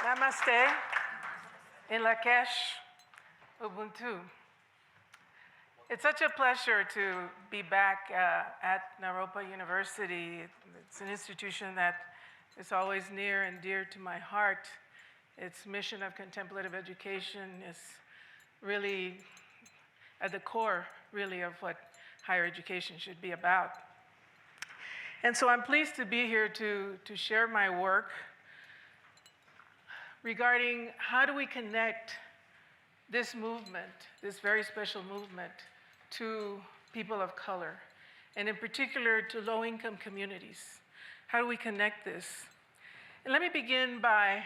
Namaste. In Lakesh, Ubuntu. It's such a pleasure to be back at Naropa University. It's an institution that is always near and dear to my heart. Its mission of contemplative education is really at the core, really, of what higher education should be about. And so I'm pleased to be here to share my work regarding how do we connect this movement, this very special movement, to people of color, and in particular to low-income communities. How do we connect this? And let me begin by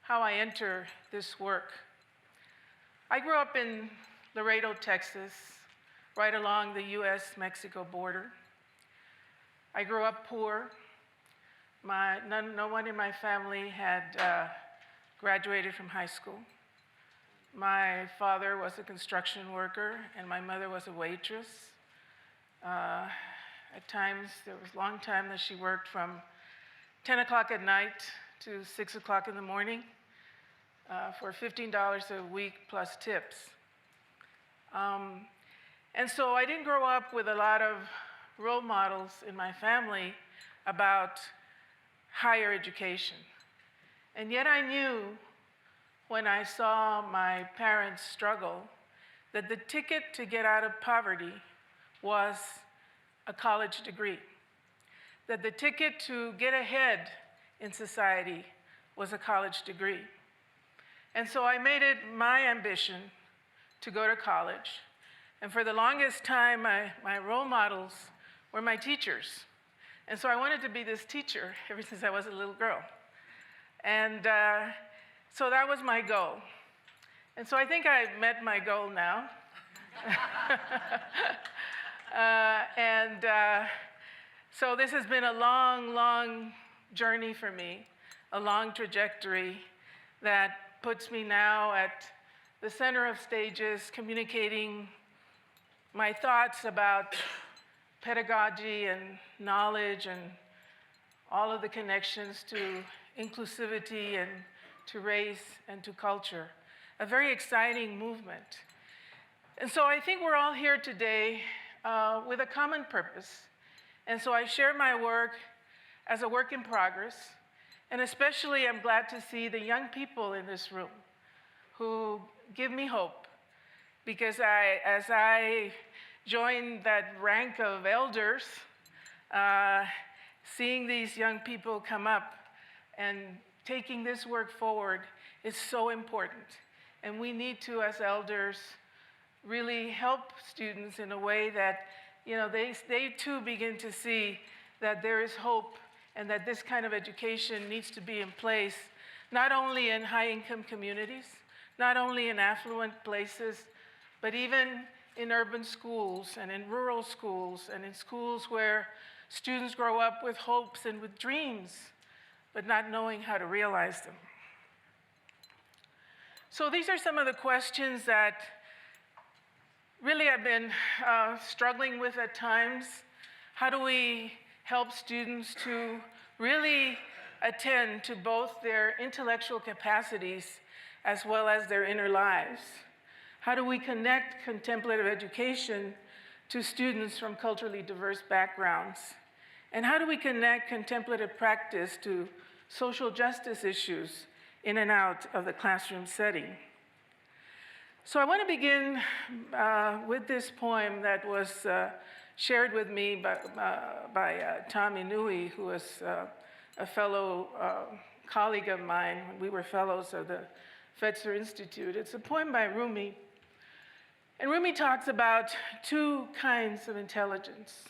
how I enter this work. I grew up in Laredo, Texas, right along the US-Mexico border. I grew up poor. No one in my family had graduated from high school. My father was a construction worker, and my mother was a waitress. At times, there was a long time that she worked from 10 o'clock at night to 6 o'clock in the morning for $15 a week plus tips. And so I didn't grow up with a lot of role models in my family about higher education. And yet I knew when I saw my parents struggle that the ticket to get out of poverty was a college degree, that the ticket to get ahead in society was a college degree. And so I made it my ambition to go to college. And for the longest time, my role models were my teachers. And so I wanted to be this teacher ever since I was a little girl. And so that was my goal. And so I think I met my goal now. So this has been a long, long journey for me, a long trajectory that puts me now at the center of stages, communicating my thoughts about pedagogy and knowledge and all of the connections to inclusivity and to race and to culture, a very exciting movement. And so I think we're all here today with a common purpose. And so I share my work as a work in progress, and especially I'm glad to see the young people in this room who give me hope, because as I join that rank of elders, seeing these young people come up and taking this work forward is so important. And we need to, as elders, really help students in a way that, they too begin to see that there is hope and that this kind of education needs to be in place, not only in high-income communities, not only in affluent places, but even in urban schools and in rural schools and in schools where students grow up with hopes and with dreams, but not knowing how to realize them. So these are some of the questions that really I've been struggling with at times. How do we help students to really attend to both their intellectual capacities as well as their inner lives? How do we connect contemplative education to students from culturally diverse backgrounds? And how do we connect contemplative practice to social justice issues in and out of the classroom setting? So I want to begin with this poem that was shared with me by Tom Inouye, who was a fellow colleague of mine when we were fellows of the Fetzer Institute. It's a poem by Rumi. And Rumi talks about two kinds of intelligence.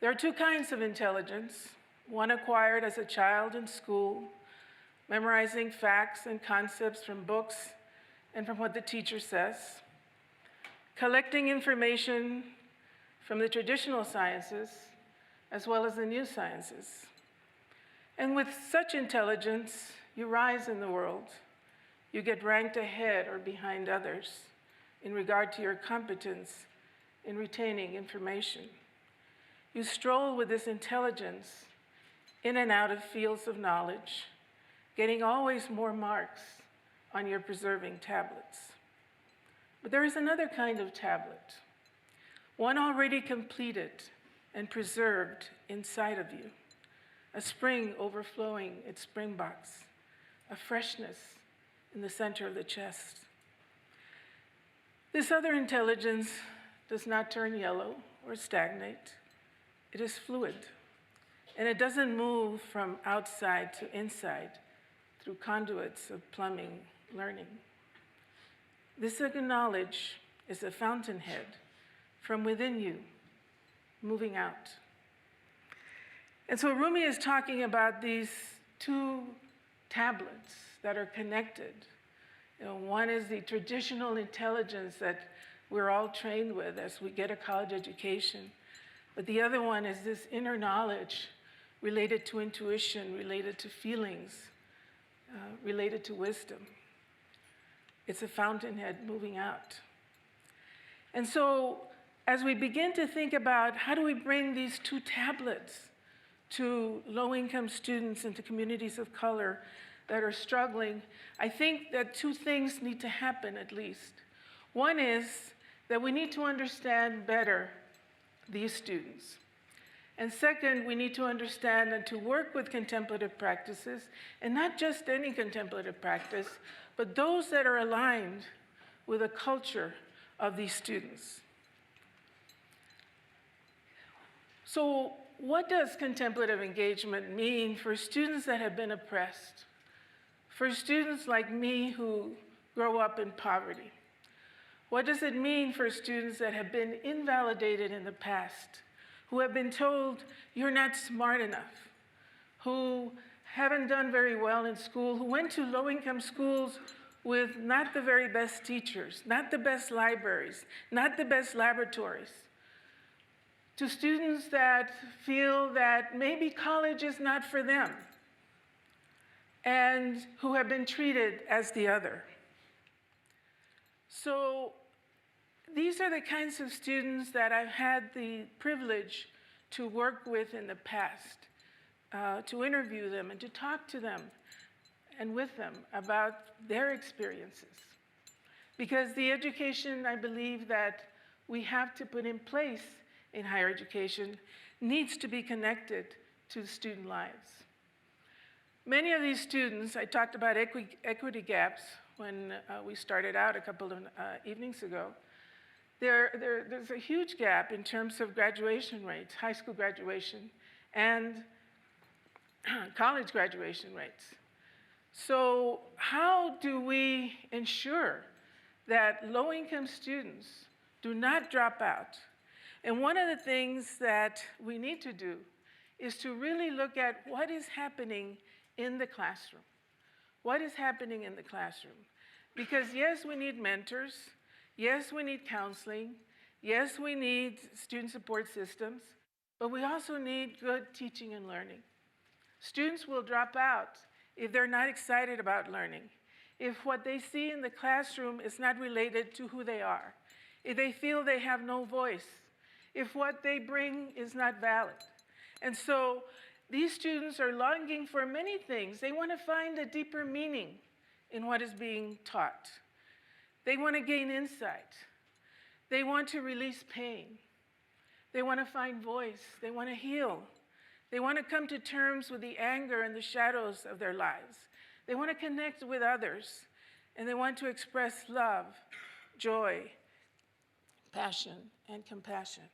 There are two kinds of intelligence, one acquired as a child in school, memorizing facts and concepts from books and from what the teacher says, collecting information from the traditional sciences as well as the new sciences. And with such intelligence, you rise in the world. You get ranked ahead or behind others in regard to your competence in retaining information. You stroll with this intelligence in and out of fields of knowledge, getting always more marks on your preserving tablets. But there is another kind of tablet, one already completed and preserved inside of you, a spring overflowing its spring box, a freshness in the center of the chest. This other intelligence does not turn yellow or stagnate. It is fluid, and it doesn't move from outside to inside through conduits of plumbing learning. This knowledge is a fountainhead from within you, moving out. And so Rumi is talking about these two tablets that are connected. One is the traditional intelligence that we're all trained with as we get a college education. But the other one is this inner knowledge related to intuition, related to feelings, related to wisdom. It's a fountainhead moving out. And so as we begin to think about how do we bring these two tablets to low-income students and to communities of color that are struggling, I think that two things need to happen at least. One is that we need to understand better these students. And second, we need to understand and to work with contemplative practices, and not just any contemplative practice, but those that are aligned with the culture of these students. So what does contemplative engagement mean for students that have been oppressed? For students like me who grow up in poverty? What does it mean for students that have been invalidated in the past, who have been told you're not smart enough, who haven't done very well in school, who went to low-income schools with not the very best teachers, not the best libraries, not the best laboratories, to students that feel that maybe college is not for them, and who have been treated as the other. So these are the kinds of students that I've had the privilege to work with in the past, to interview them and to talk to them and with them about their experiences. Because the education, I believe, that we have to put in place in higher education needs to be connected to student lives. Many of these students, I talked about equity gaps when we started out a couple of evenings ago. There's a huge gap in terms of graduation rates, high school graduation, and college graduation rates. So how do we ensure that low-income students do not drop out? And one of the things that we need to do is to really look at what is happening in the classroom. What is happening in the classroom? Because yes, we need mentors. Yes, we need counseling. Yes, we need student support systems. But we also need good teaching and learning. Students will drop out if they're not excited about learning, if what they see in the classroom is not related to who they are, if they feel they have no voice, if what they bring is not valid. And so these students are longing for many things. They want to find a deeper meaning in what is being taught. They want to gain insight. They want to release pain. They want to find voice. They want to heal. They want to come to terms with the anger and the shadows of their lives. They want to connect with others, and they want to express love, joy, passion, and compassion.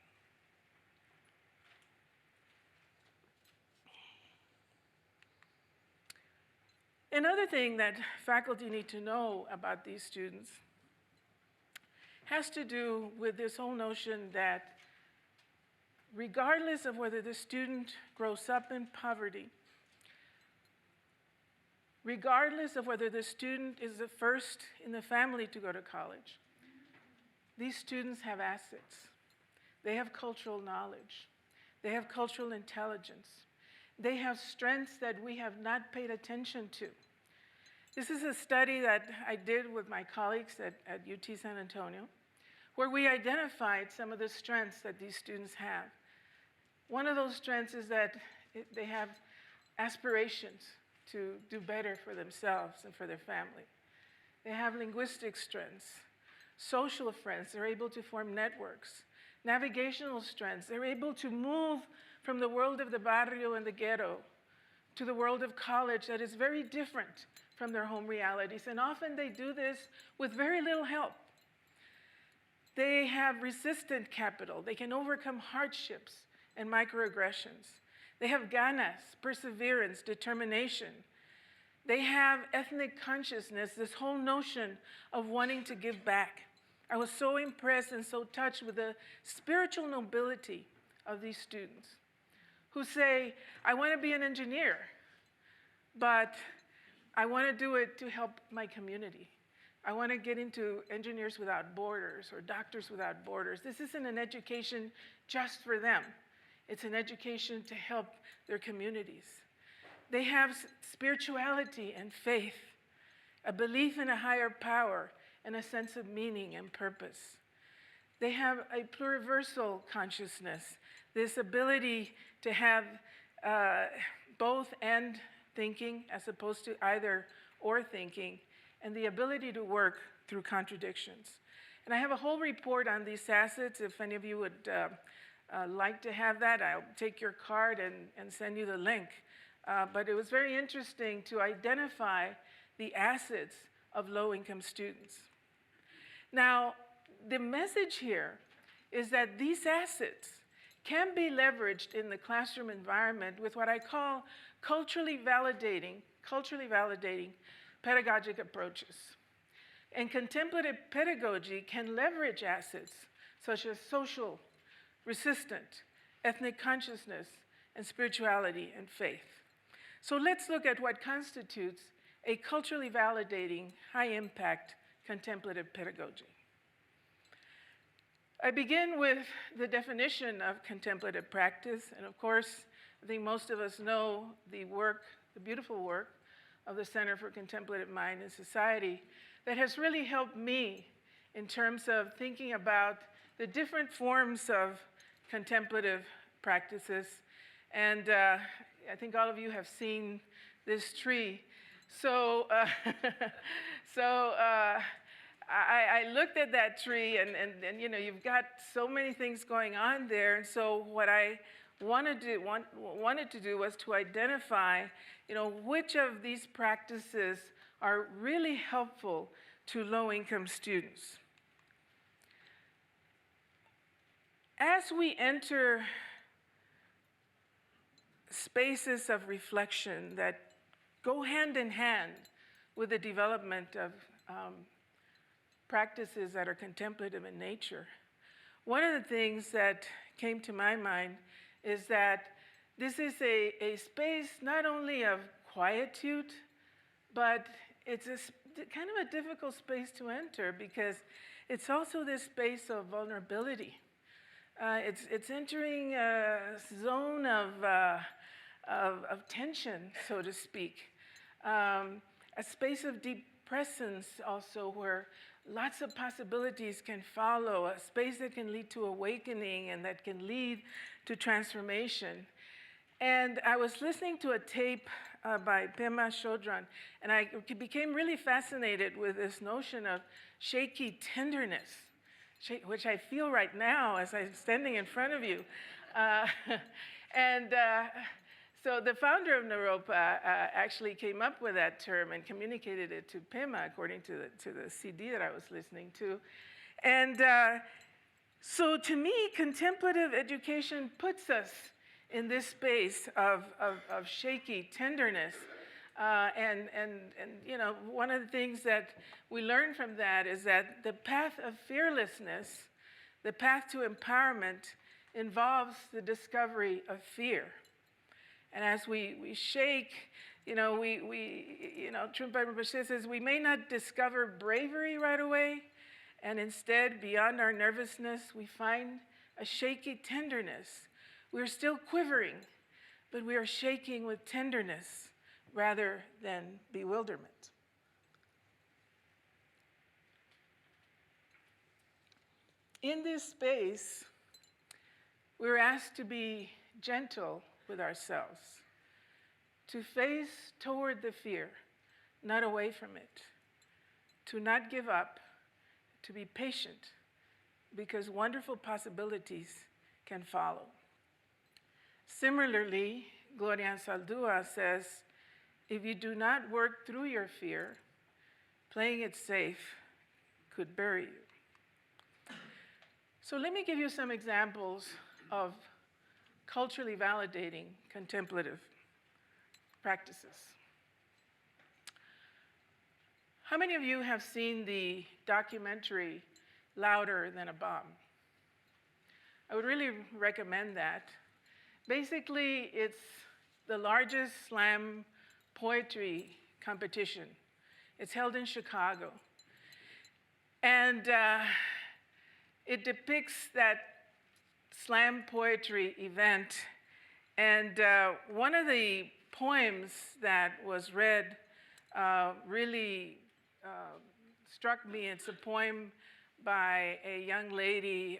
Another thing that faculty need to know about these students has to do with this whole notion that regardless of whether the student grows up in poverty, regardless of whether the student is the first in the family to go to college, these students have assets. They have cultural knowledge. They have cultural intelligence. They have strengths that we have not paid attention to. This is a study that I did with my colleagues at UT San Antonio, where we identified some of the strengths that these students have. One of those strengths is that they have aspirations. to do better for themselves and for their family. They have linguistic strengths, social strengths, they're able to form networks, navigational strengths, they're able to move from the world of the barrio and the ghetto to the world of college that is very different from their home realities. And often they do this with very little help. They have resistant capital. They can overcome hardships and microaggressions. They have ganas, perseverance, determination. They have ethnic consciousness, this whole notion of wanting to give back. I was so impressed and so touched with the spiritual nobility of these students who say, I want to be an engineer, but I want to do it to help my community. I want to get into Engineers Without Borders or Doctors Without Borders. This isn't an education just for them. It's an education to help their communities. They have spirituality and faith, a belief in a higher power, and a sense of meaning and purpose. They have a pluriversal consciousness, this ability to have both and thinking as opposed to either or thinking, and the ability to work through contradictions. And I have a whole report on these assets. If any of you would like to have that, I'll take your card and send you the link. But it was very interesting to identify the assets of low-income students. Now, the message here is that these assets can be leveraged in the classroom environment with what I call culturally validating pedagogic approaches. And contemplative pedagogy can leverage assets such as social, resistant, ethnic consciousness, and spirituality and faith. So let's look at what constitutes a culturally validating, high-impact contemplative pedagogy. I begin with the definition of contemplative practice, and of course, I think most of us know the work, the beautiful work of the Center for Contemplative Mind and Society that has really helped me in terms of thinking about the different forms of contemplative practices. And I think all of you have seen this tree. So, I looked at that tree, and you know, you've got so many things going on there. And so what I wanted to do was to identify, you know, which of these practices are really helpful to low-income students. As we enter spaces of reflection that go hand in hand with the development of practices that are contemplative in nature, one of the things that came to my mind is that this is a space not only of quietude, but it's kind of a difficult space to enter because it's also this space of vulnerability. It's entering a zone of tension, so to speak, a space of deep presence also where lots of possibilities can follow, a space that can lead to awakening and that can lead to transformation. And I was listening to a tape by Pema Chodron, and I became really fascinated with this notion of shaky tenderness, which I feel right now as I'm standing in front of you. So the founder of Naropa actually came up with that term and communicated it to Pema, according to the CD that I was listening to. And so to me, contemplative education puts us in this space of shaky tenderness. And you know, one of the things that we learn from that is that the path of fearlessness, the path to empowerment, involves the discovery of fear. And as we shake, you know, Trungpa Rinpoche says we may not discover bravery right away, and instead, beyond our nervousness, we find a shaky tenderness. We're still quivering, but we are shaking with tenderness rather than bewilderment. In this space, we're asked to be gentle with ourselves. to face toward the fear, not away from it, to not give up, to be patient, because wonderful possibilities can follow. Similarly, Gloria Anzaldúa says, if you do not work through your fear, playing it safe could bury you. So let me give you some examples of culturally validating contemplative practices. How many of you have seen the documentary Louder Than a Bomb? I would really recommend that. Basically, it's the largest slam poetry competition. It's held in Chicago. And it depicts that slam poetry event. And one of the poems that was read really struck me. It's a poem by a young lady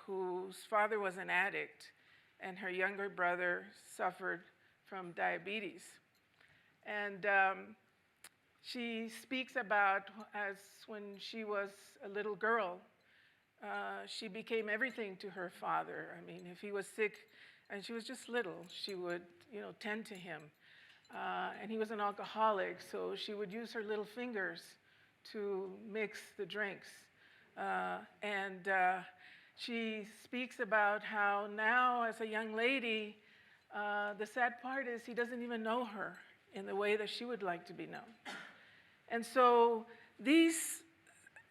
whose father was an addict, and her younger brother suffered from diabetes. And she speaks about as when she was a little girl, she became everything to her father. I mean, if he was sick and she was just little, she would, tend to him. And he was an alcoholic, so she would use her little fingers to mix the drinks. She speaks about how now, as a young lady, the sad part is he doesn't even know her in the way that she would like to be known. And so these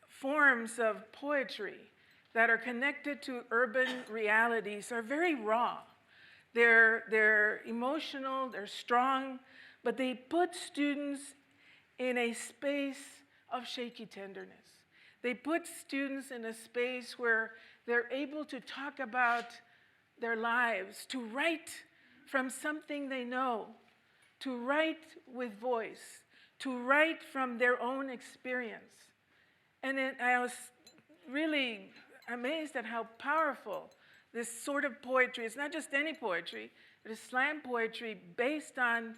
forms of poetry that are connected to urban realities are very raw. They're emotional, they're strong, but they put students in a space of shaky tenderness. They put students in a space where they're able to talk about their lives, to write from something they know, to write with voice, to write from their own experience. And I was really amazed at how powerful this sort of poetry, it's not just any poetry, it is slam poetry based on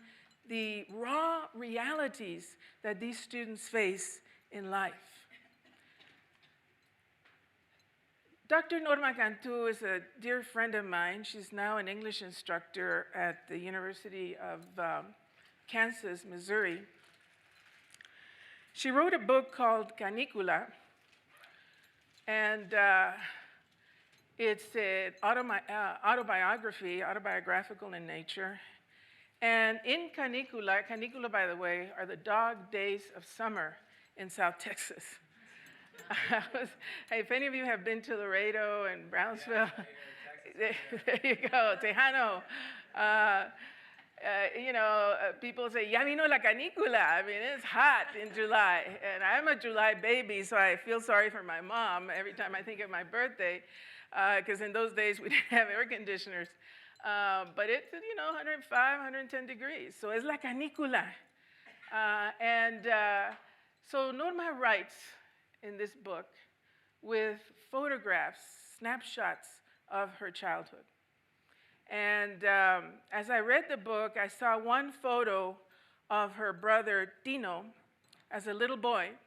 the raw realities that these students face in life. Dr. Norma Cantu is a dear friend of mine. She's now an English instructor at the University of Kansas, Missouri. She wrote a book called Canicula, and it's an autobiographical in nature. And in Canicula, by the way, are the dog days of summer in South Texas. If any of you have been to Laredo and Brownsville, there you go, Tejano. People say, ya vino la canícula. I mean, it's hot in July. And I'm a July baby, so I feel sorry for my mom every time I think of my birthday, because in those days we didn't have air conditioners. But it's, 105, 110 degrees. So it's la canícula. So Norma writes in this book with photographs, snapshots of her childhood. And as I read the book, I saw one photo of her brother, Tino, as a little boy.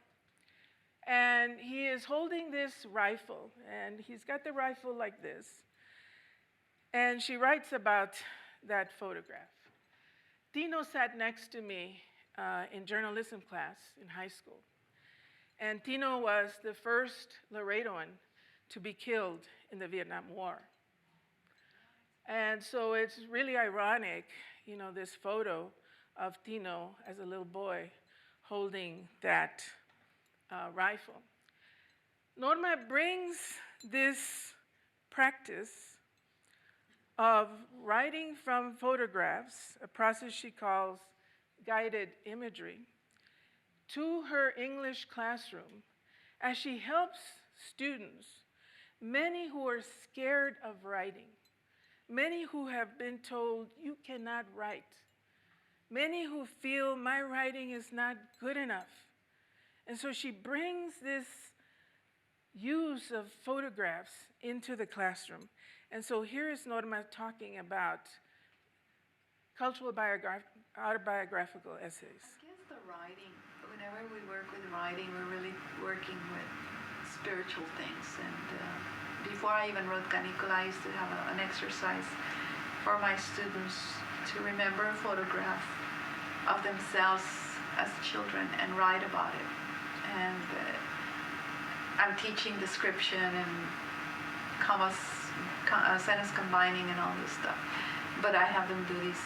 And he is holding this rifle, and he's got the rifle like this. And she writes about that photograph. Tino sat next to me in journalism class in high school. And Tino was the first Laredoan to be killed in the Vietnam War. And so it's really ironic, this photo of Tino as a little boy holding that rifle. Norma brings this practice of writing from photographs, a process she calls guided imagery, to her English classroom as she helps students, many who are scared of writing, many who have been told, you cannot write, many who feel my writing is not good enough. And so she brings this use of photographs into the classroom. And so here is Norma talking about cultural autobiographical essays. I guess the writing, whenever we work with writing, we're really working with spiritual things. And before I even wrote Canicula, I used to have an exercise for my students to remember a photograph of themselves as children and write about it. And I'm teaching description and commas, sentence combining and all this stuff. But I have them do these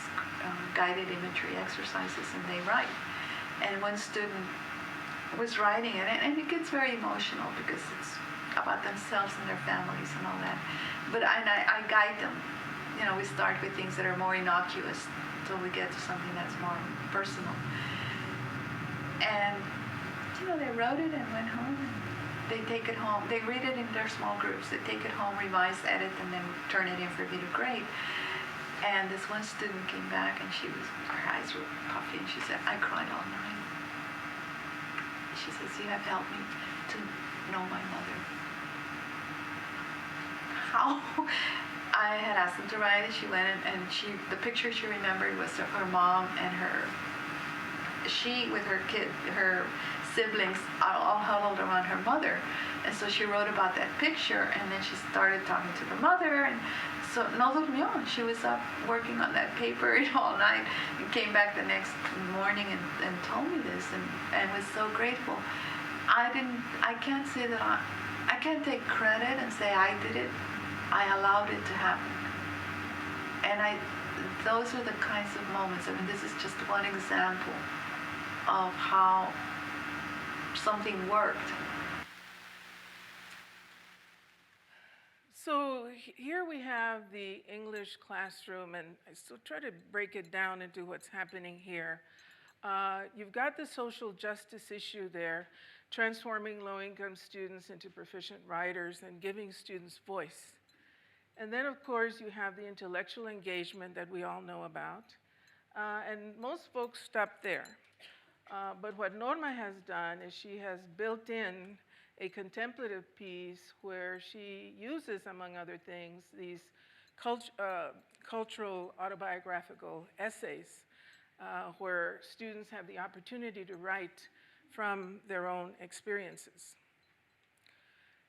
guided imagery exercises and they write. And one student was writing it, and it gets very emotional because it's about themselves and their families and all that. But I guide them. You know, we start with things that are more innocuous until we get to something that's more personal. And, you know, they wrote it and went home. And they take it home. They read it in their small groups. They take it home, revise, edit, and then turn it in for me to grade. And this one student came back, and her eyes were puffy, and she said, I cried all night. She says, you have helped me to know my mother. How? I had asked them to write it. She went and the picture she remembered was of her mom and she with her kid, her siblings all huddled around her mother. And so she wrote about that picture, and then she started talking to the mother, and so no durmió. She was up working on that paper all night and came back the next morning and told me this and was so grateful. I can't say that I can't take credit and say I did it. I allowed it to happen. And those are the kinds of moments. I mean, this is just one example of how something worked. So here we have the English classroom, and I still try to break it down into what's happening here. You've got the social justice issue there, transforming low-income students into proficient writers and giving students voice. And then, of course, you have the intellectual engagement that we all know about. And most folks stop there. But what Norma has done is she has built in a contemplative piece where she uses, among other things, these cultural autobiographical essays where students have the opportunity to write from their own experiences.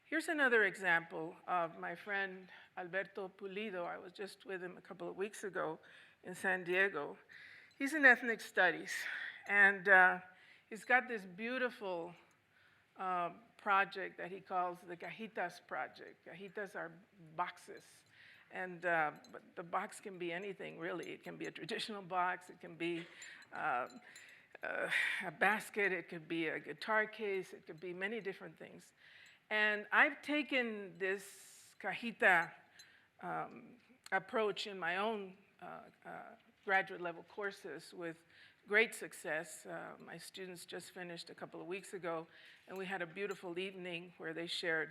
Here's another example of my friend Alberto Pulido. I was just with him a couple of weeks ago in San Diego. He's in ethnic studies, and he's got this beautiful project that he calls the Kajitas Project. Kajitas are boxes, and but the box can be anything, really. It can be a traditional box, it can be a basket, it could be a guitar case, it could be many different things. And I've taken this Kajita approach in my own graduate level courses with great success. My students just finished a couple of weeks ago, and we had a beautiful evening where they shared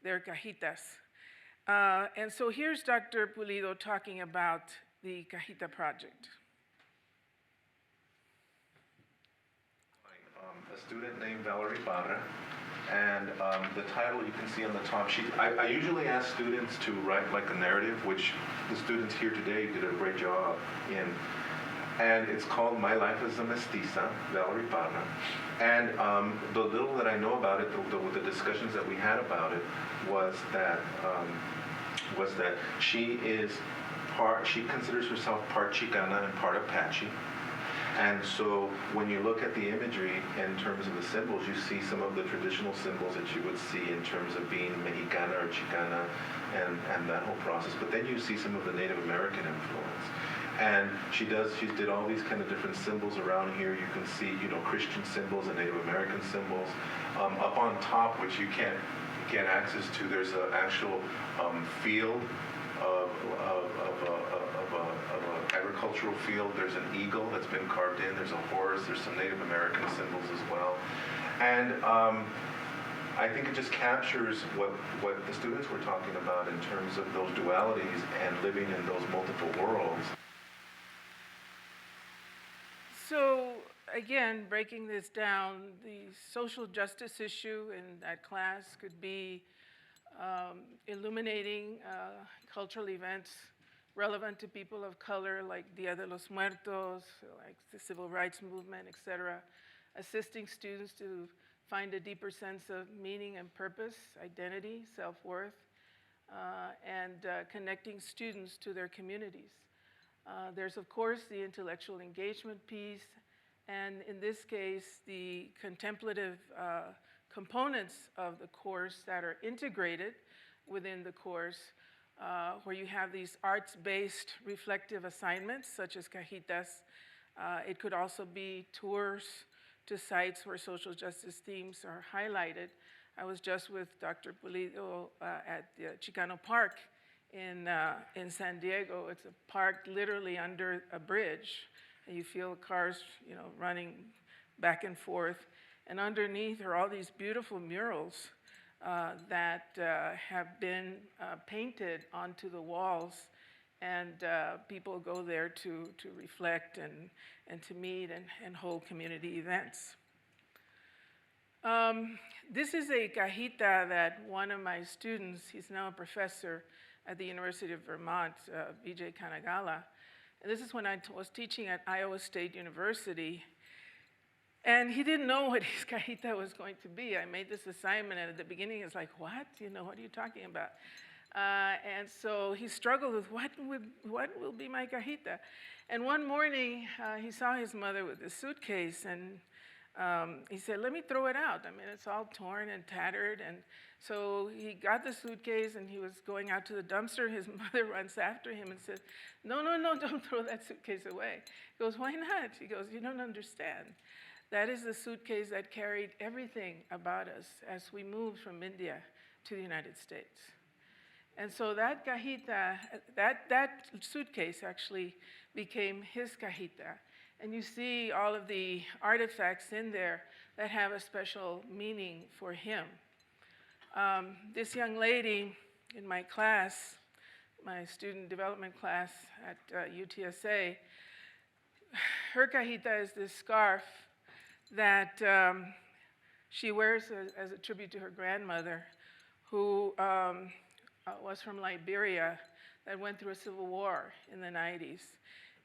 their Kajitas. And so here's Dr. Pulido talking about the Kajita Project. A student named Valerie Barra. And the title you can see on the top sheet. I usually ask students to write like a narrative, which the students here today did a great job in. And it's called My Life as a Mestiza, Valerie Barra. And the little that I know about it, the discussions that we had about it, was that she considers herself part Chicana and part Apache. And so when you look at the imagery in terms of the symbols, you see some of the traditional symbols that you would see in terms of being Mexicana or Chicana and that whole process. But then you see some of the Native American influence. And she did all these kind of different symbols around here. You can see, Christian symbols and Native American symbols. Up on top, which you can't get access to, there's an actual field of an agricultural field. There's an eagle that's been carved in. There's a horse. There's some Native American symbols as well. And I think it just captures what the students were talking about in terms of those dualities and living in those multiple worlds. So again, breaking this down, the social justice issue in that class could be illuminating cultural events relevant to people of color, like Dia de los Muertos, like the civil rights movement, et cetera, assisting students to find a deeper sense of meaning and purpose, identity, self-worth, and connecting students to their communities. There's, of course, the intellectual engagement piece, and in this case, the contemplative components of the course that are integrated within the course, where you have these arts-based reflective assignments, such as Kajitas. It could also be tours to sites where social justice themes are highlighted. I was just with Dr. Pulido at the Chicano Park in San Diego. It's a park literally under a bridge, and you feel cars, running back and forth. And underneath are all these beautiful murals that have been painted onto the walls, and people go there to reflect and to meet and hold community events. This is a cajita that one of my students, he's now a professor at the University of Vermont, Vijay Kanagala, and this is when I was teaching at Iowa State University. And he didn't know what his cajita was going to be. I made this assignment, and at the beginning, it's like, what? What are you talking about? And so he struggled with what will be my cajita? And one morning, he saw his mother with this suitcase, and he said, let me throw it out. I mean, it's all torn and tattered. And so he got the suitcase, and he was going out to the dumpster. His mother runs after him and says, no, don't throw that suitcase away. He goes, why not? He goes, you don't understand. That is the suitcase that carried everything about us as we moved from India to the United States. And so that cajita, that suitcase actually became his cajita. And you see all of the artifacts in there that have a special meaning for him. This young lady in my class, my student development class at UTSA, her cajita is this scarf that she wears as a tribute to her grandmother, who was from Liberia, that went through a civil war in the 90s.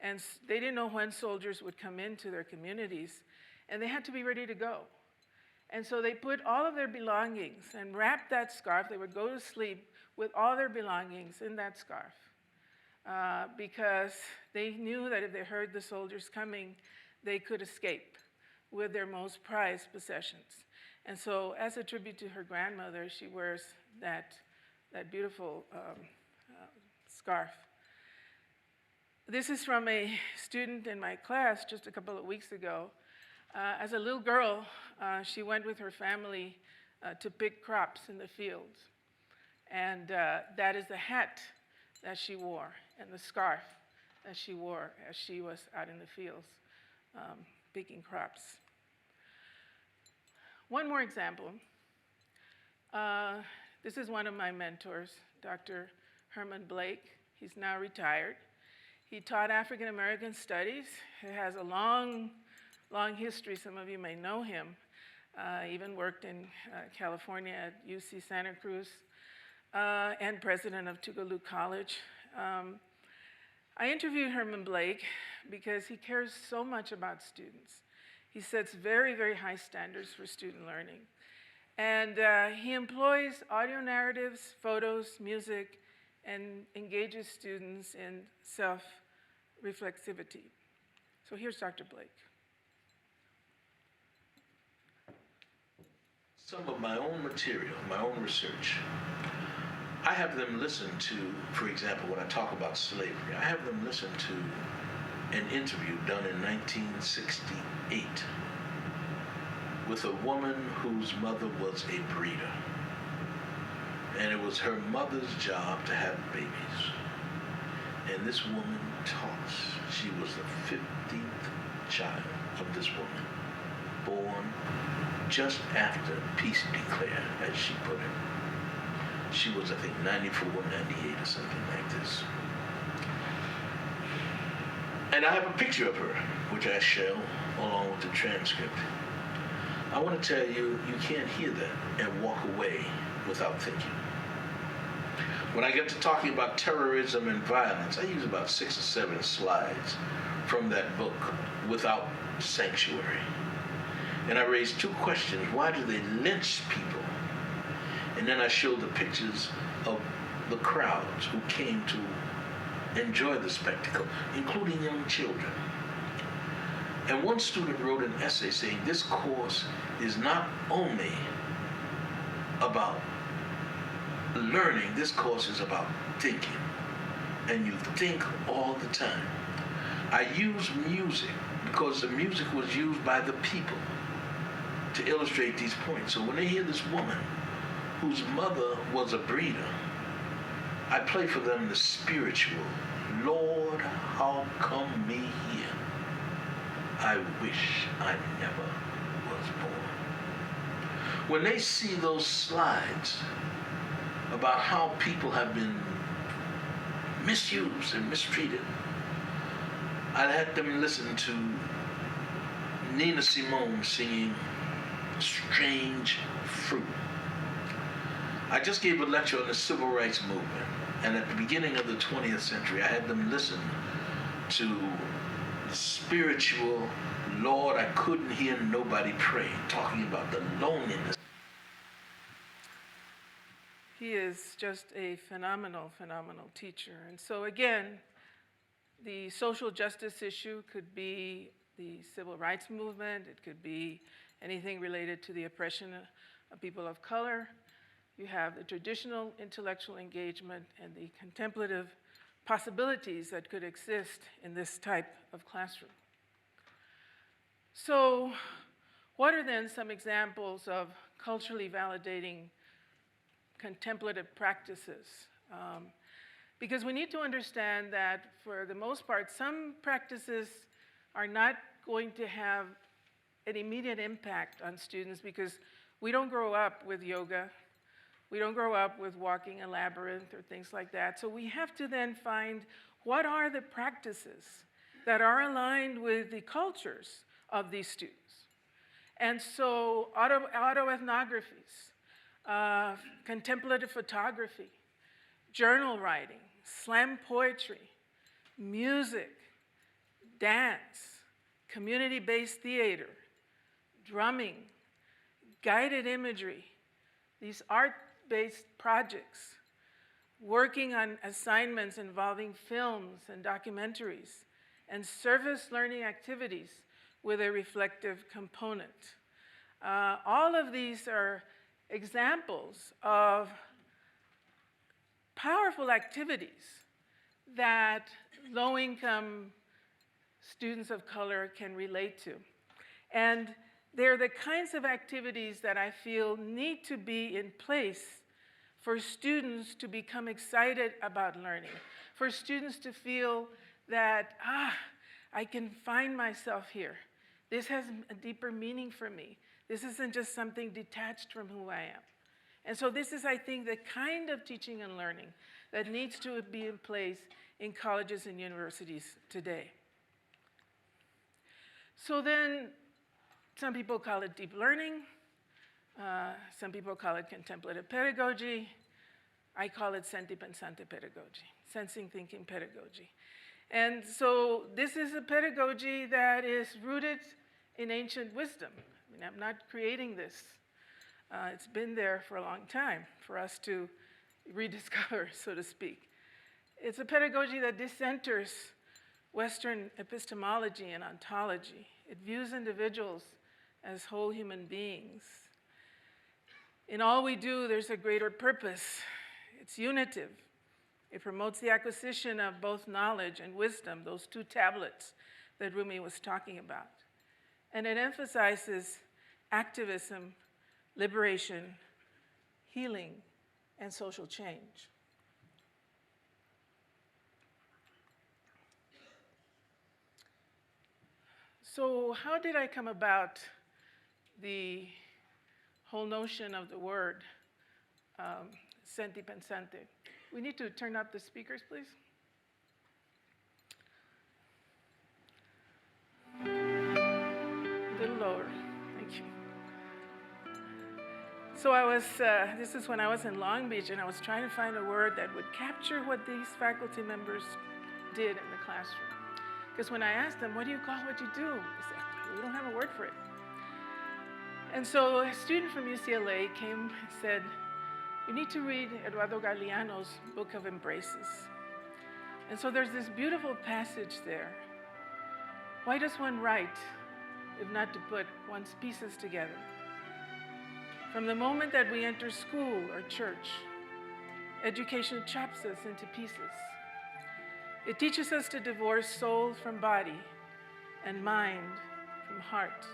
And they didn't know when soldiers would come into their communities, and they had to be ready to go. And so they put all of their belongings and wrapped that scarf. They would go to sleep with all their belongings in that scarf, because they knew that if they heard the soldiers coming, they could escape with their most prized possessions. And so as a tribute to her grandmother, she wears that beautiful scarf. This is from a student in my class just a couple of weeks ago. As a little girl, she went with her family to pick crops in the fields. And that is the hat that she wore and the scarf that she wore as she was out in the fields picking crops. One more example. This is one of my mentors, Dr. Herman Blake. He's now retired. He taught African American studies. He has a long history. Some of you may know him. Even worked in California at UC Santa Cruz, and president of Tougaloo College. I interviewed Herman Blake because he cares so much about students. He sets very, very high standards for student learning. And he employs audio narratives, photos, music, and engages students in self-reflexivity. So here's Dr. Blake. Some of my own material, my own research, I have them listen to, for example, when I talk about slavery, I have them listen to an interview done in 1968 with a woman whose mother was a breeder. And it was her mother's job to have babies. And this woman talks. She was the 15th child of this woman, born just after peace declared, as she put it. She was, I think, 94, 98 or something like this. And I have a picture of her, which I show along with the transcript. I want to tell you, you can't hear that and walk away without thinking. When I get to talking about terrorism and violence, I use about 6 or 7 slides from that book, Without Sanctuary. And I raise 2 questions. Why do they lynch people? And then I show the pictures of the crowds who came to enjoy the spectacle, including young children. And one student wrote an essay saying this course is not only about learning, this course is about thinking. And you think all the time. I use music because the music was used by the people to illustrate these points. So when they hear this woman whose mother was a breeder, I play for them the spiritual. Lord, how come me here? I wish I never was born. When they see those slides about how people have been misused and mistreated, I let them listen to Nina Simone singing Strange Fruit. I just gave a lecture on the civil rights movement, and at the beginning of the 20th century, I had them listen to the spiritual Lord, I couldn't hear nobody pray, talking about the loneliness. He is just a phenomenal, phenomenal teacher. And so again, the social justice issue could be the civil rights movement. It could be anything related to the oppression of people of color. You have the traditional intellectual engagement and the contemplative possibilities that could exist in this type of classroom. So what are then some examples of culturally validating contemplative practices? Because we need to understand that for the most part, some practices are not going to have an immediate impact on students because we don't grow up with yoga. We don't grow up with walking a labyrinth or things like that. So we have to then find what are the practices that are aligned with the cultures of these students. And so autoethnographies, contemplative photography, journal writing, slam poetry, music, dance, community-based theater, drumming, guided imagery, these art-based projects, working on assignments involving films and documentaries, and service learning activities with a reflective component. All of these are examples of powerful activities that low-income students of color can relate to. And they're the kinds of activities that I feel need to be in place for students to become excited about learning, for students to feel that, I can find myself here. This has a deeper meaning for me. This isn't just something detached from who I am. And so this is, I think, the kind of teaching and learning that needs to be in place in colleges and universities today. So then, some people call it deep learning. Some people call it contemplative pedagogy. I call it senti pensante pedagogy, sensing thinking pedagogy. And so this is a pedagogy that is rooted in ancient wisdom. I mean, I'm not creating this. It's been there for a long time for us to rediscover, so to speak. It's a pedagogy that dissenters Western epistemology and ontology. It views individuals as whole human beings. In all we do, there's a greater purpose. It's unitive. It promotes the acquisition of both knowledge and wisdom, those 2 tablets that Rumi was talking about. And it emphasizes activism, liberation, healing, and social change. So how did I come about the whole notion of the word senti pensante? We need to turn up the speakers, please. A little lower, thank you. So this is when I was in Long Beach, and I was trying to find a word that would capture what these faculty members did in the classroom. Because when I asked them, what do you call what you do? They said, we don't have a word for it. And so a student from UCLA came and said, you need to read Eduardo Galeano's Book of Embraces. And so there's this beautiful passage there. Why does one write if not to put one's pieces together? From the moment that we enter school or church, education chops us into pieces. It teaches us to divorce soul from body and mind from heart.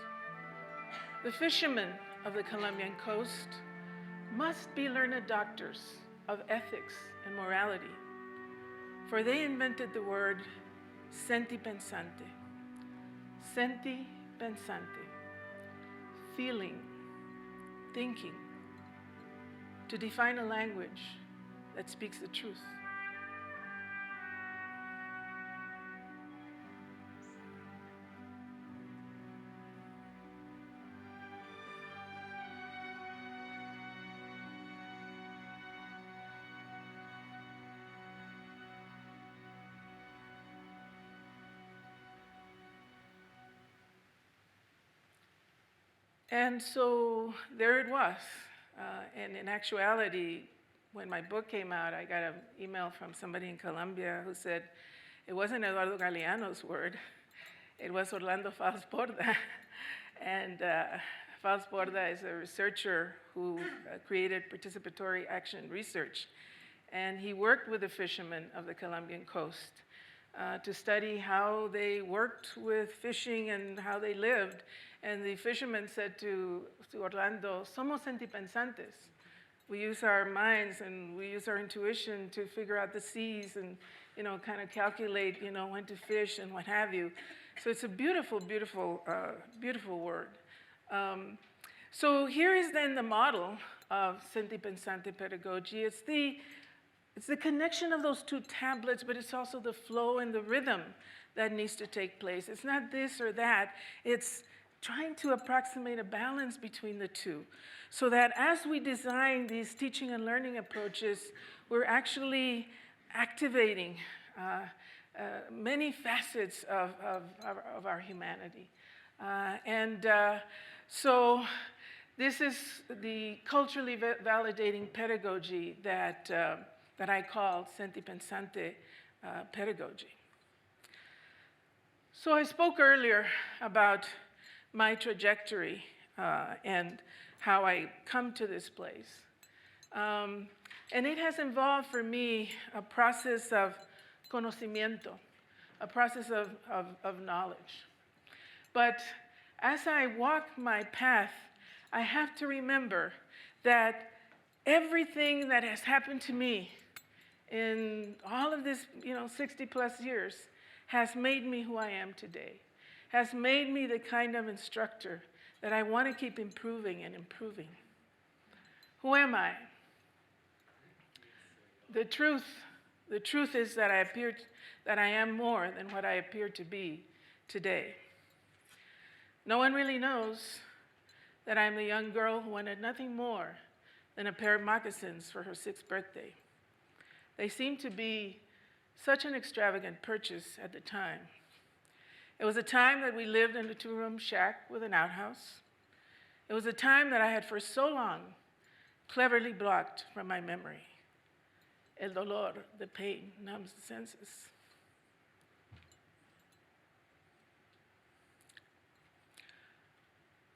The fishermen of the Colombian coast must be learned doctors of ethics and morality, for they invented the word senti pensante. Senti pensante, feeling, thinking, to define a language that speaks the truth. And so there it was. And in actuality, when my book came out, I got an email from somebody in Colombia who said it wasn't Eduardo Galeano's word, it was Orlando Falsborda. And Falsborda is a researcher who created participatory action research. And he worked with the fishermen of the Colombian coast to study how they worked with fishing and how they lived. And the fishermen said to Orlando, somos sentipensantes. We use our minds and we use our intuition to figure out the seas and, kind of calculate, when to fish and what have you. So it's a beautiful, beautiful, beautiful word. So here is then the model of sentipensante pedagogy. It's the connection of those two tablets, but it's also the flow and the rhythm that needs to take place. It's not this or that. It's trying to approximate a balance between the two, so that as we design these teaching and learning approaches, we're actually activating many facets of our humanity. So this is the culturally validating pedagogy that I call sentipensante pedagogy. So I spoke earlier about my trajectory and how I come to this place. And it has involved for me a process of conocimiento, a process of knowledge. But as I walk my path, I have to remember that everything that has happened to me in all of this, 60 plus years has made me who I am today, has made me the kind of instructor that I want to keep improving and improving. Who am I? The truth is that I am more than what I appear to be today. No one really knows that I'm the young girl who wanted nothing more than a pair of moccasins for her 6th birthday. They seemed to be such an extravagant purchase at the time. It was a time that we lived in a 2-room shack with an outhouse. It was a time that I had for so long cleverly blocked from my memory. El dolor, the pain, numbs the senses.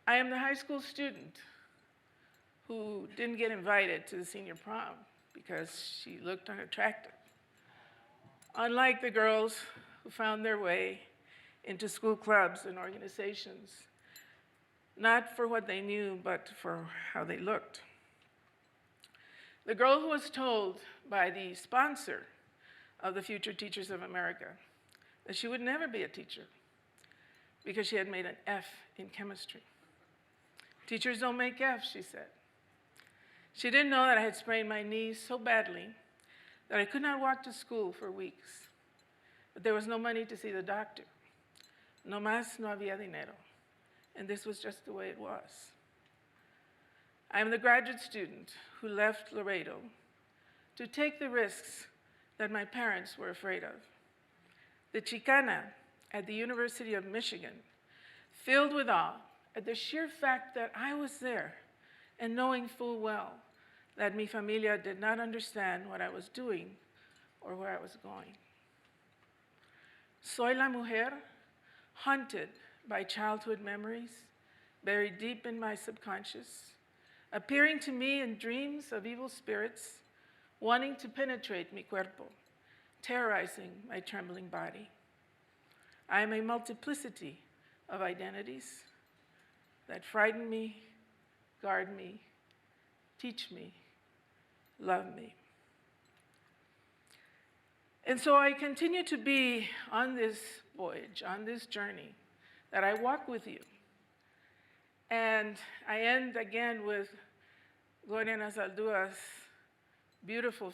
I am the high school student who didn't get invited to the senior prom because she looked unattractive. Unlike the girls who found their way into school clubs and organizations, not for what they knew, but for how they looked. The girl who was told by the sponsor of the Future Teachers of America that she would never be a teacher because she had made an F in chemistry. Teachers don't make Fs, she said. She didn't know that I had sprained my knees so badly that I could not walk to school for weeks. But there was no money to see the doctor. No más no había dinero. And this was just the way it was. I am the graduate student who left Laredo to take the risks that my parents were afraid of. The Chicana at the University of Michigan, filled with awe at the sheer fact that I was there and knowing full well that mi familia did not understand what I was doing or where I was going. Soy la mujer, haunted by childhood memories, buried deep in my subconscious, appearing to me in dreams of evil spirits, wanting to penetrate mi cuerpo, terrorizing my trembling body. I am a multiplicity of identities that frighten me, guard me, teach me, love me. And so I continue to be on this voyage, on this journey, that I walk with you. And I end again with Gloria Nazaldua's beautiful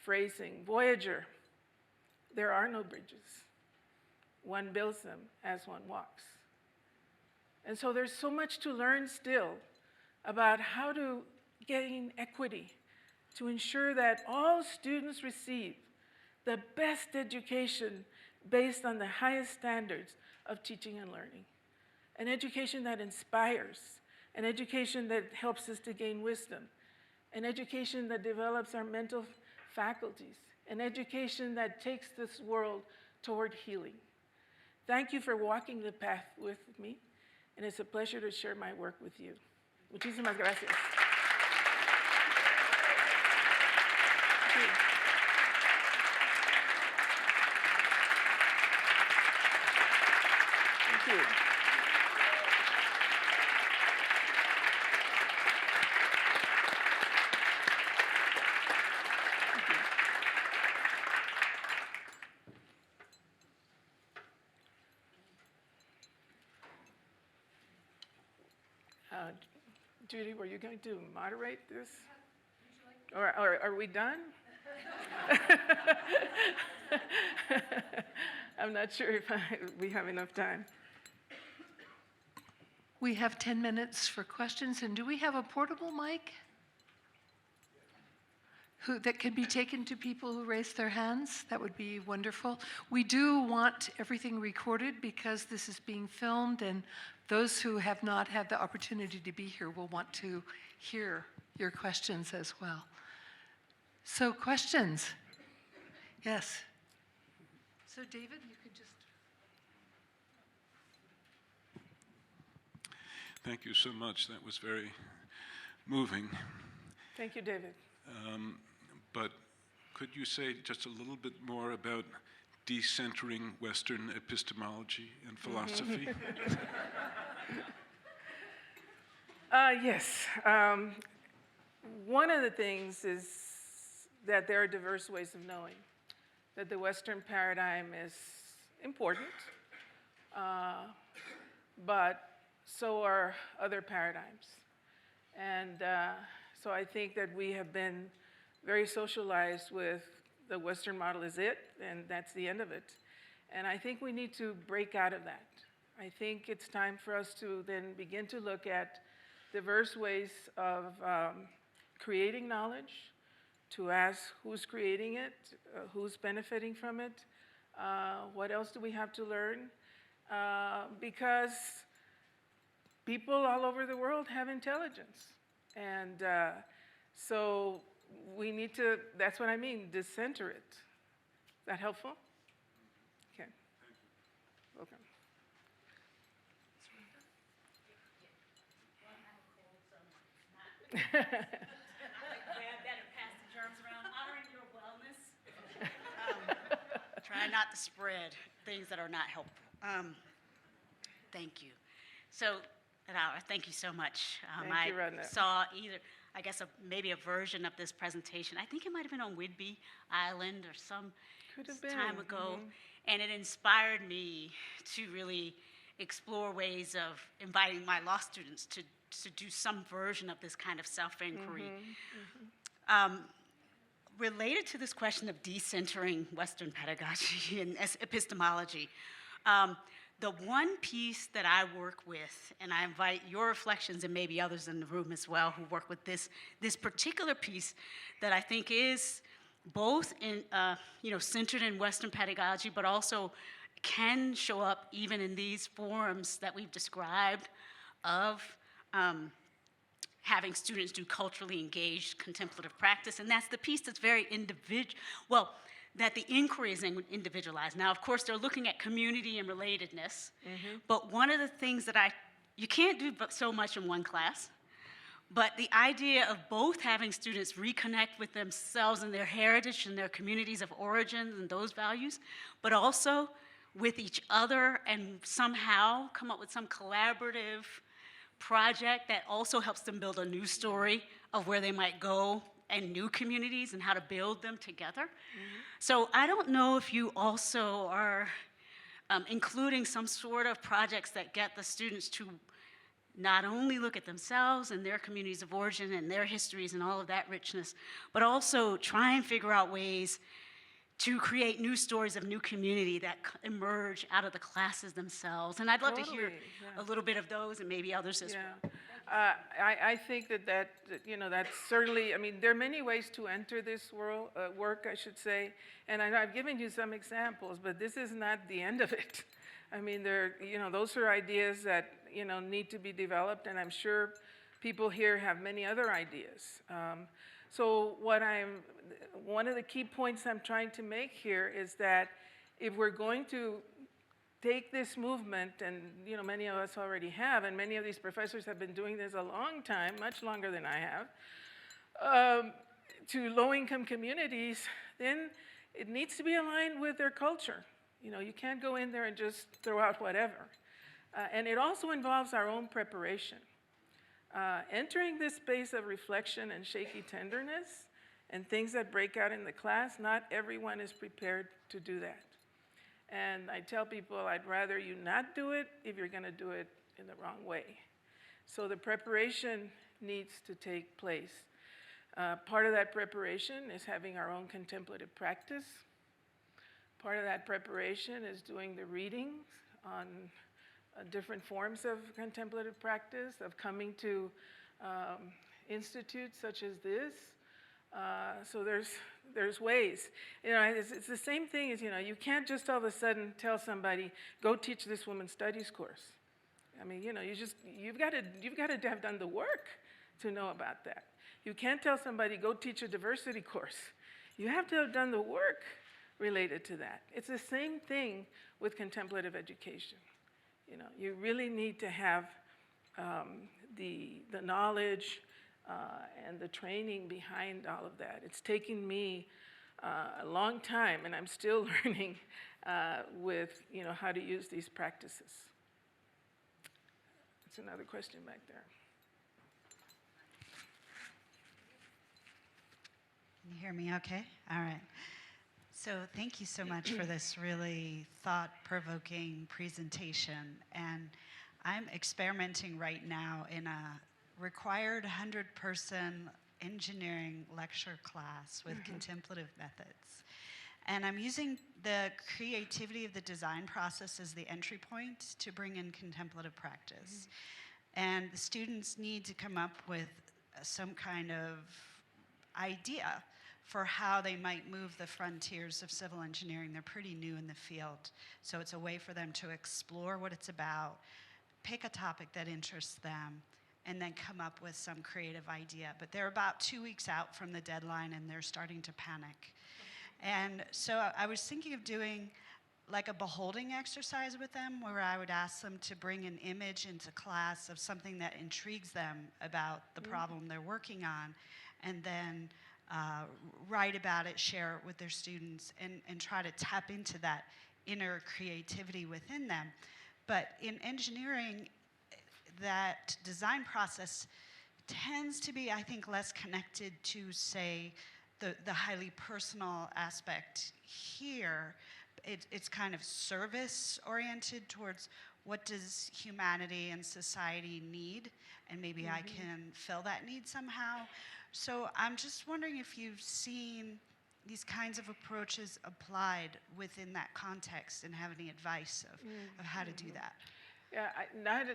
phrasing, Voyager, there are no bridges. One builds them as one walks. And so there's so much to learn still about how to gain equity, to ensure that all students receive the best education based on the highest standards of teaching and learning. An education that inspires, an education that helps us to gain wisdom, an education that develops our mental faculties, an education that takes this world toward healing. Thank you for walking the path with me, and it's a pleasure to share my work with you. Muchísimas gracias. Thank you. Thank you. Judy, were you going to moderate this? Or are we done? I'm not sure if we have enough time. We have 10 minutes for questions, and do we have a portable mic that could be taken to people who raise their hands? That would be wonderful. We do want everything recorded because this is being filmed, and those who have not had the opportunity to be here will want to hear your questions as well. So questions? Yes. So David, you could just... Thank you so much. That was very moving. Thank you, David. But could you say just a little bit more about decentering Western epistemology and philosophy? Yes. One of the things is that there are diverse ways of knowing, that the Western paradigm is important, but so are other paradigms. And so I think that we have been very socialized with the Western model is it, and that's the end of it. And I think we need to break out of that. I think it's time for us to then begin to look at diverse ways of creating knowledge, to ask who's creating it, who's benefiting from it, what else do we have to learn? Because people all over the world have intelligence. And so we need to, that's what I mean, decenter it. Is that helpful? Okay. Welcome. I better pass the germs around, honoring your wellness. Try not to spread things that are not helpful. Thank you. So, thank you so much. Thank you, Rhonda. I saw I guess maybe a version of this presentation. I think it might have been on Whidbey Island or some time ago. Mm-hmm. And it inspired me to really explore ways of inviting my law students to do some version of this kind of self-inquiry. Mm-hmm. Mm-hmm. Related to this question of decentering Western pedagogy and epistemology, the one piece that I work with, and I invite your reflections and maybe others in the room as well who work with this particular piece that I think is both in, centered in Western pedagogy, but also can show up even in these forums that we've described of having students do culturally engaged contemplative practice. And that's the piece that's very that the inquiry is individualized. Now, of course, they're looking at community and relatedness, but one of the things that you can't do so much in one class, but the idea of both having students reconnect with themselves and their heritage and their communities of origin and those values, but also with each other and somehow come up with some collaborative project that also helps them build a new story of where they might go and new communities and how to build them together. So I don't know if you also are including some sort of projects that get the students to not only look at themselves and their communities of origin and their histories and all of that richness, but also try and figure out ways to create new stories of new community that emerge out of the classes themselves. And I'd love to hear a little bit of those and maybe others as well. I think that's certainly, I mean, there are many ways to enter this work, I should say, and I've given you some examples, but this is not the end of it. I mean, those are ideas that, need to be developed, and I'm sure people here have many other ideas. So one of the key points I'm trying to make here is that if we're going to take this movement, and many of us already have, and many of these professors have been doing this a long time, much longer than I have, to low-income communities, then it needs to be aligned with their culture. You can't go in there and just throw out whatever. And it also involves our own preparation. Entering this space of reflection and shaky tenderness and things that break out in the class, not everyone is prepared to do that. And I tell people I'd rather you not do it if you're going to do it in the wrong way. So the preparation needs to take place. Part of that preparation is having our own contemplative practice. Part of that preparation is doing the readings on different forms of contemplative practice, of coming to institutes such as this. So there's ways. It's the same thing as, you can't just all of a sudden tell somebody, go teach this women's studies course. I mean, you've got to have done the work to know about that. You can't tell somebody, go teach a diversity course. You have to have done the work related to that. It's the same thing with contemplative education. You really need to have the knowledge and the training behind all of that. It's taken me a long time, and I'm still learning with how to use these practices. That's another question back there. Can you hear me okay? All right. So thank you so much for this really thought-provoking presentation. And I'm experimenting right now in a required 100-person engineering lecture class with contemplative methods. And I'm using the creativity of the design process as the entry point to bring in contemplative practice. And the students need to come up with some kind of idea for how they might move the frontiers of civil engineering. They're pretty new in the field. So it's a way for them to explore what it's about, pick a topic that interests them, and then come up with some creative idea. But they're about 2 weeks out from the deadline, and they're starting to panic. And so I was thinking of doing like a beholding exercise with them, where I would ask them to bring an image into class of something that intrigues them about the problem they're working on, and then write about it, share it with their students, and try to tap into that inner creativity within them. But in engineering, that design process tends to be, I think, less connected to, say, the highly personal aspect here. It's kind of service-oriented towards what does humanity and society need, and maybe I can fill that need somehow. So I'm just wondering if you've seen, these kinds of approaches applied within that context, and have any advice of how to do that? Yeah,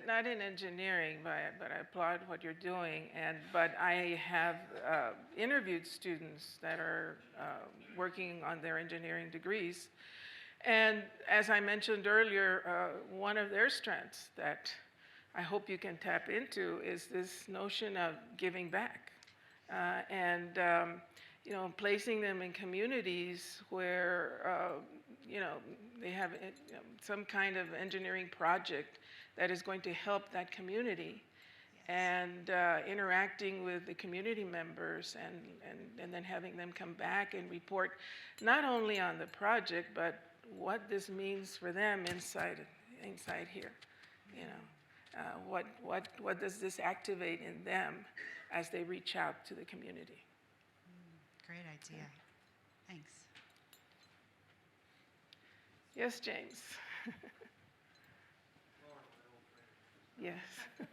not in engineering, but I applaud what you're doing. But I have interviewed students that are working on their engineering degrees. And as I mentioned earlier, one of their strengths that I hope you can tap into is this notion of giving back. You know, placing them in communities where, you know, they have some kind of engineering project that is going to help that community, and interacting with the community members, and then having them come back and report not only on the project, but what this means for them inside here. You know, what does this activate in them as they reach out to the community? Great idea. Thanks. Yes, James. Yes. It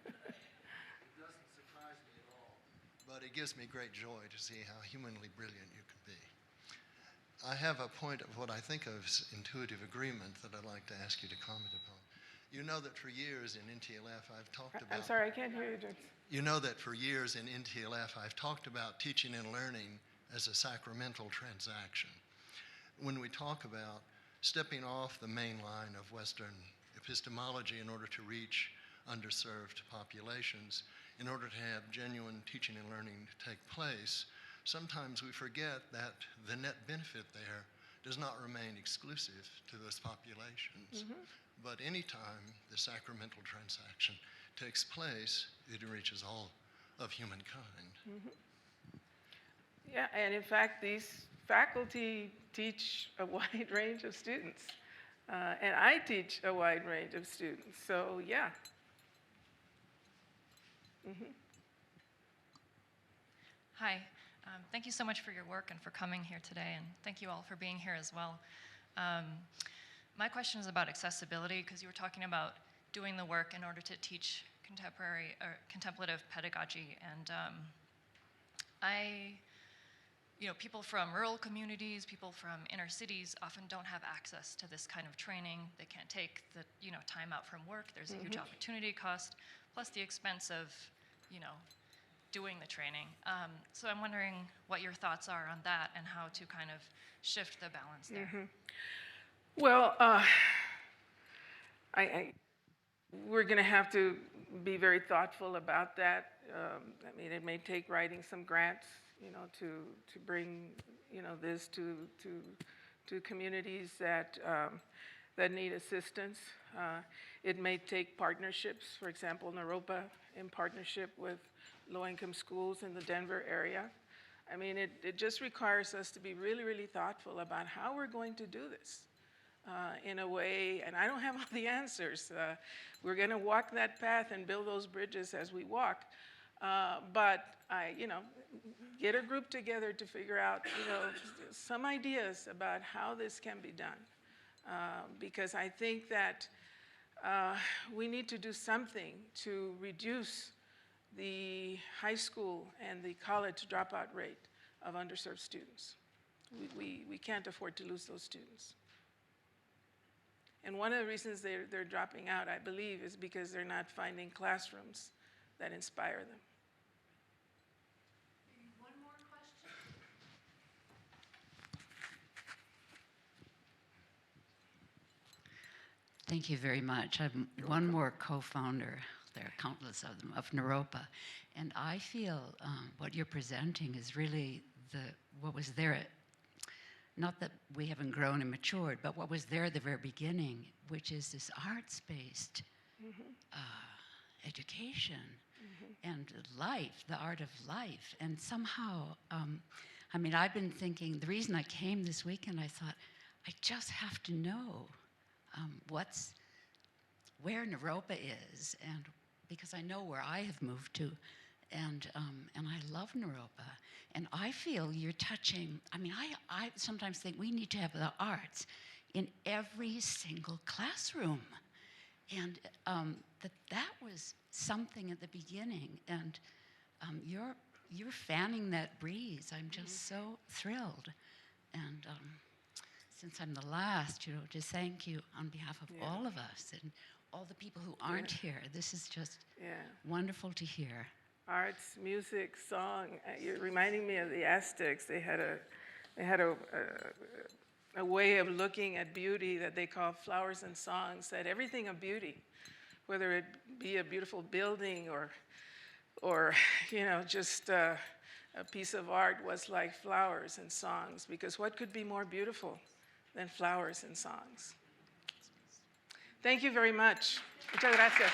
doesn't surprise me at all, but it gives me great joy to see how humanly brilliant you can be. I have a point of what I think of as intuitive agreement that I'd like to ask you to comment upon. You know that for years in NTLF I've talked about... I'm sorry, I can't hear you, James. You know that for years in NTLF I've talked about teaching and learning as a sacramental transaction. When we talk about stepping off the main line of Western epistemology in order to reach underserved populations, in order to have genuine teaching and learning take place, sometimes we forget that the net benefit there does not remain exclusive to those populations. But anytime the sacramental transaction takes place, it reaches all of humankind. Yeah, and in fact, these faculty teach a wide range of students. And I teach a wide range of students, so yeah. Hi, thank you so much for your work and for coming here today, and thank you all for being here as well. My question is about accessibility, because you were talking about doing the work in order to teach contemporary or contemplative pedagogy, and you know, people from rural communities, people from inner cities often don't have access to this kind of training. They can't take the, you know, time out from work. There's a huge opportunity cost, plus the expense of, you know, doing the training. So I'm wondering what your thoughts are on that and how to kind of shift the balance there. Well, we're going to have to be very thoughtful about that. I mean, it may take writing some grants, you know, to bring, you know, this to communities that that need assistance. It may take partnerships. For example, Naropa in partnership with low-income schools in the Denver area. I mean, it just requires us to be really, really thoughtful about how we're going to do this in a way, and I don't have all the answers. We're going to walk that path and build those bridges as we walk. But you know, get a group together to figure out, you know, some ideas about how this can be done. Because I think that we need to do something to reduce the high school and the college dropout rate of underserved students. We can't afford to lose those students. And one of the reasons they're dropping out, I believe, is because they're not finding classrooms that inspire them. One more question. Thank you very much. I'm one more co-founder, there are countless of them, of Naropa. And I feel what you're presenting is really what was there not that we haven't grown and matured, but what was there at the very beginning, which is this arts-based education and life, the art of life. And somehow, I mean, I've been thinking, the reason I came this weekend, I thought, I just have to know where Naropa is, and because I know where I have moved to, and I love Naropa. And I feel you're touching, I mean, I sometimes think we need to have the arts in every single classroom. And that was something at the beginning. And you're fanning that breeze. I'm just so thrilled. And since I'm the last, just thank you on behalf of all of us and all the people who aren't here. This is just wonderful to hear. Arts, music, song. You're reminding me of the Aztecs. They had a way of looking at beauty that they call flowers and songs, that everything of beauty, whether it be a beautiful building or just a piece of art, was like flowers and songs, because what could be more beautiful than flowers and songs? Thank you very much. Muchas gracias.